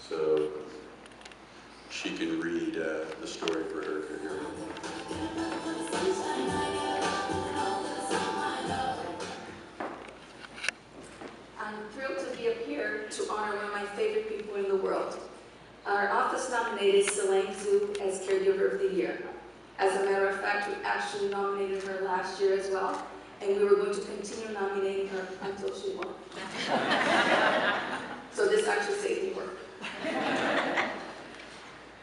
so she can read the story for her caregiver. I'm thrilled to be up here to honor one of my favorite people in the world. Our office nominated Siling as Caregiver of the Year. As a matter of fact, we actually nominated her last year as well, and we were going to continue nominating her until she won. So this actually saved me work.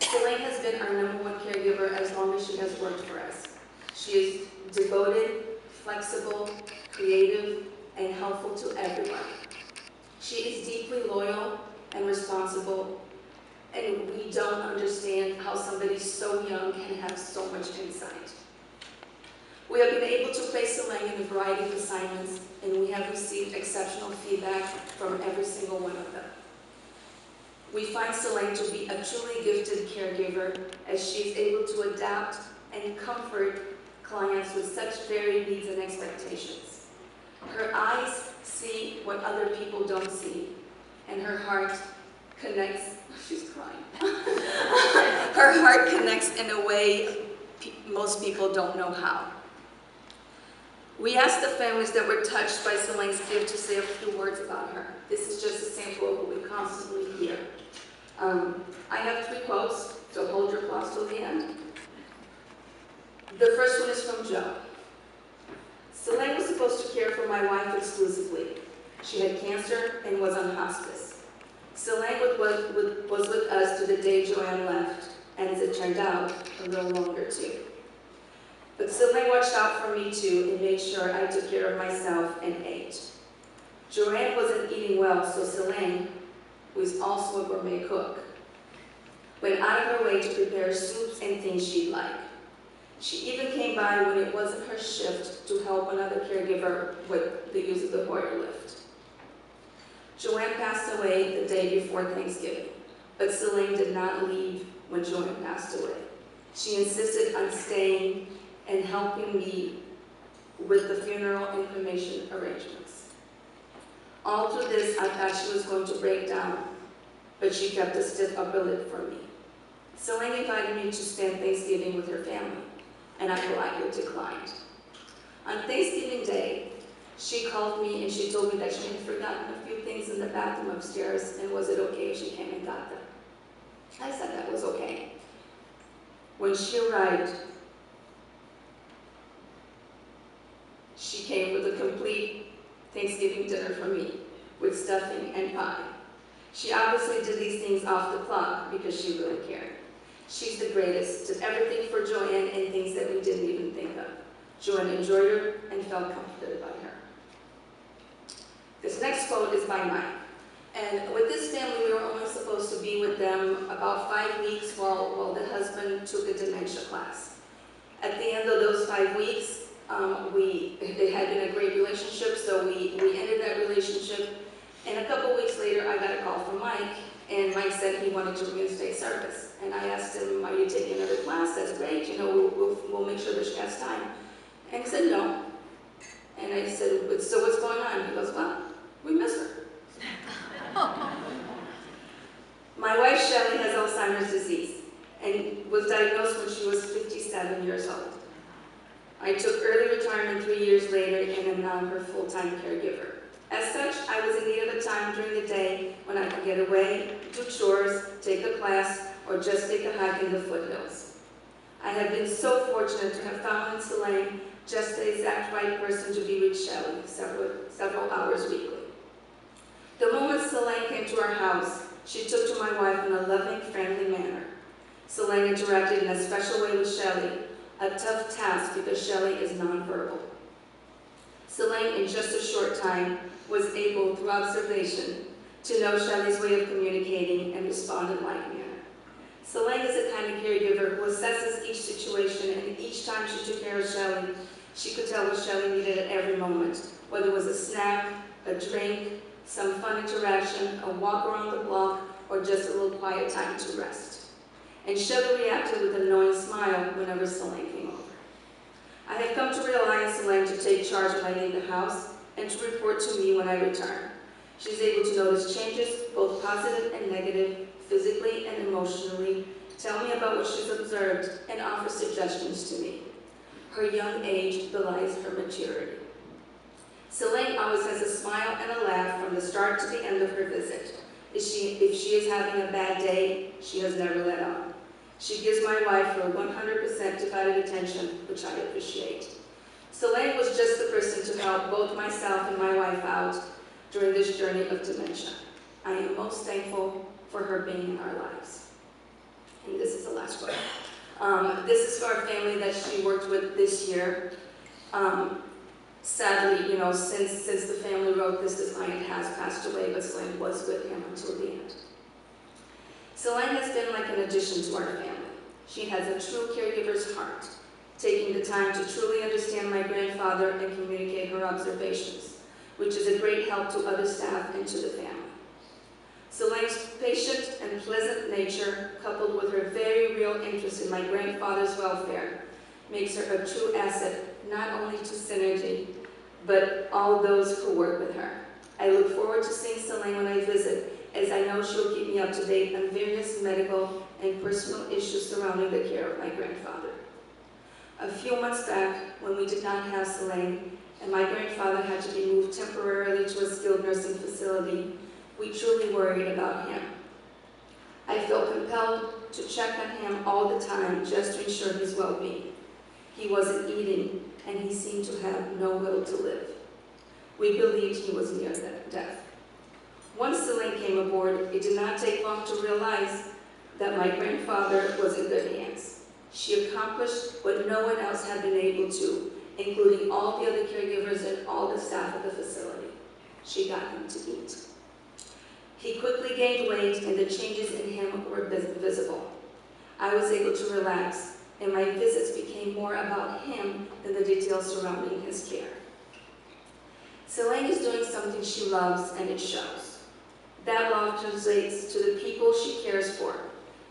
Siling has been our #1 caregiver as long as she has worked for us. She is devoted, flexible, creative, and helpful to everyone. She is deeply loyal and responsible, and we don't understand how somebody so young can have so much insight. We have been able to place Siling in a variety of assignments, and we have received exceptional feedback from every single one of them. We find Siling to be a truly gifted caregiver, as she is able to adapt and comfort clients with such varied needs and expectations. Her eyes see what other people don't see, and her heart connects, she's crying. Her heart connects in a way most people don't know how. We asked the families that were touched by Siling's gift to say a few words about her. This is just a sample of what we constantly hear. I have 3 quotes, so hold your applause till the end. The first one is from Joe. Siling was supposed to care for my wife exclusively. She had cancer and was on hospice. Siling was with us to the day Joanne left, and as it turned out, a little longer too. But Siling watched out for me too and made sure I took care of myself and ate. Joanne wasn't eating well, so Siling, who is also a gourmet cook, went out of her way to prepare soups and things she'd like. She even came by when it wasn't her shift to help another caregiver with the use of the Hoyer lift. Joanne passed away the day before Thanksgiving, but Siling did not leave when Joanne passed away. She insisted on staying and helping me with the funeral and cremation arrangements. All through this, I thought she was going to break down, but she kept a stiff upper lip for me. Siling invited me to spend Thanksgiving with her family, and I politely declined. On Thanksgiving Day, she called me and she told me that she had forgotten a few things in the bathroom upstairs, and was it okay if she came and got them? I said that was okay. When she arrived, she came with a complete Thanksgiving dinner for me, with stuffing and pie. She obviously did these things off the clock because she really cared. She's the greatest, did everything for Joanne and things that we didn't even think of. Joanne enjoyed her and felt comforted by her. This next quote is by Mike. And with this family, we were only supposed to be with them about 5 weeks while the husband took a dementia class. At the end of those 5 weeks, it had been a great relationship, so we ended that relationship. And a couple weeks later, I got a call from Mike, and Mike said he wanted to reinstate service. And I asked him, are you taking another class? That's great, you know, we'll make sure that she has time. And he said, no. And I said, so what's going on? He goes, well, we miss her. My wife, Shelley, has Alzheimer's disease and was diagnosed when she was 57 years old. I took early retirement 3 years later and am now her full-time caregiver. As such, I was in need of a time during the day when I could get away, do chores, take a class, or just take a hike in the foothills. I have been so fortunate to have found in Siling just the exact right person to be with Shelley several hours weekly. The moment Siling came to our house, she took to my wife in a loving, friendly manner. Siling interacted in a special way with Shelley, a tough task because Shelley is nonverbal. Siling, in just a short time, was able, through observation, to know Shelley's way of communicating and respond in like manner. Siling is the kind of caregiver who assesses each situation, and each time she took care of Shelley, she could tell what Shelley needed at every moment, whether it was a snack, a drink, some fun interaction, a walk around the block, or just a little quiet time to rest. And Shelley reacted with a knowing smile whenever Siling came over. I have come to rely on Siling to take charge when I leave the house and to report to me when I return. She's able to notice changes, both positive and negative, physically and emotionally, tell me about what she's observed, and offer suggestions to me. Her young age belies her maturity. Siling always has a smile and a laugh from the start to the end of her visit. If she is having a bad day, she has never let on. She gives my wife her 100% divided attention, which I appreciate. Siling was just the person to help both myself and my wife out during this journey of dementia. I am most thankful for her being in our lives. And this is the last one. This is for our family that she worked with this year. Sadly, since the family wrote this client has passed away, but Siling was with him until the end. Siling has been like an addition to our family. She has a true caregiver's heart, taking the time to truly understand my grandfather and communicate her observations, which is a great help to other staff and to the family. Siling's patient and pleasant nature, coupled with her very real interest in my grandfather's welfare, makes her a true asset, not only to Synergy, but all those who work with her. I look forward to seeing Siling when I visit, as I know she'll keep me up to date on various medical and personal issues surrounding the care of my grandfather. A few months back, when we did not have Siling, and my grandfather had to be moved temporarily to a skilled nursing facility, we truly worried about him. I felt compelled to check on him all the time just to ensure his well-being. He wasn't eating, and he seemed to have no will to live. We believed he was near death. Once Siling came aboard, it did not take long to realize that my grandfather was in good hands. She accomplished what no one else had been able to, including all the other caregivers and all the staff at the facility. She got him to eat. He quickly gained weight, and the changes in him were visible. I was able to relax, and my visits became more about him than the details surrounding his care. Siling is doing something she loves, and it shows. That love translates to the people she cares for.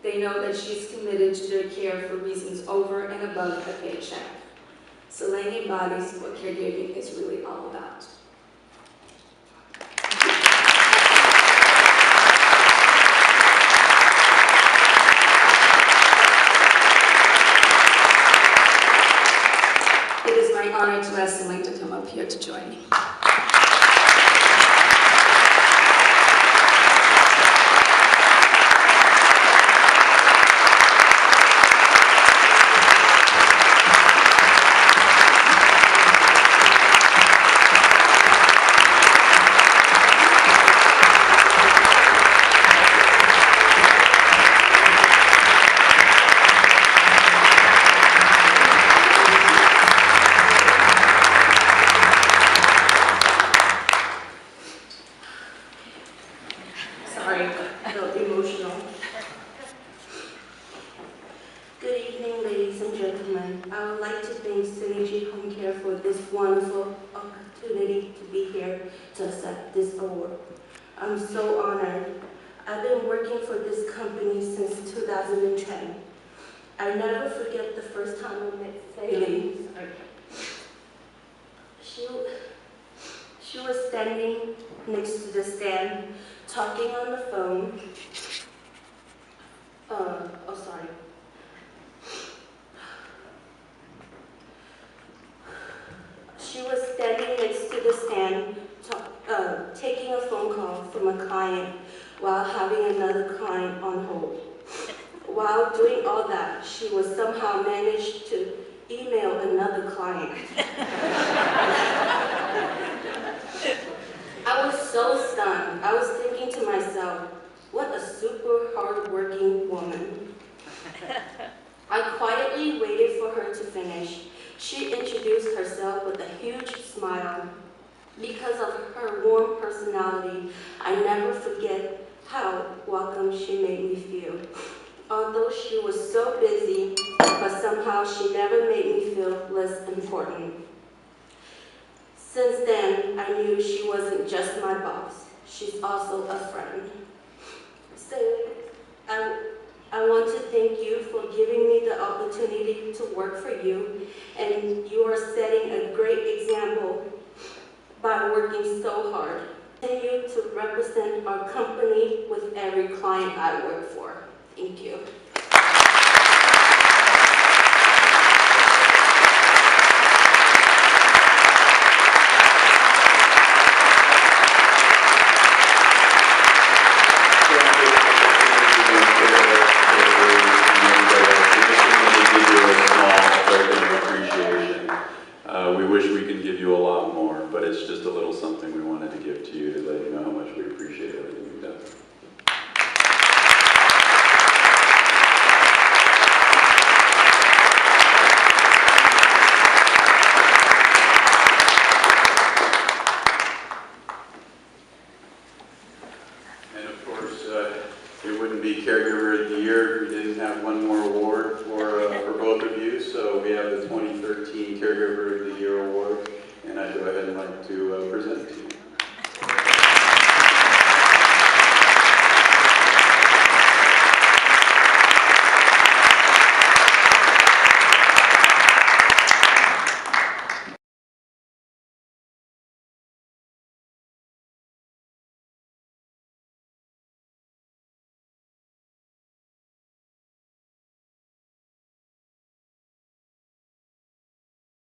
They know that she is committed to their care for reasons over and above a paycheck. Siling embodies what caregiving is really all about. It is my honor to ask Siling to come up here to join me. Good evening, ladies and gentlemen. I would like to thank Synergy HomeCare for this wonderful opportunity to be here to accept this award. I'm so honored. I've been working for this company since 2010. I never forget the first time I met Siling. She was standing next to the stand, talking on the phone. She was standing next to the stand, taking a phone call from a client while having another client on hold. While doing all that, she was somehow managed to email another client. I was so stunned. I was thinking to myself, what a super hard-working woman. I quietly waited for her to finish. She introduced herself with a huge smile. Because of her warm personality, I never forget how welcome she made me feel. Although she was so busy, but somehow she never made me feel less important. Since then, I knew she wasn't just my boss. She's also a friend. So, I want to thank you for giving me the opportunity to work for you, and you are setting a great example by working so hard. Continue to represent our company with every client I work for. Thank you. We wish we could give you a lot more, but it's just a little something we wanted to give to you to let you know how much we appreciate everything you've done.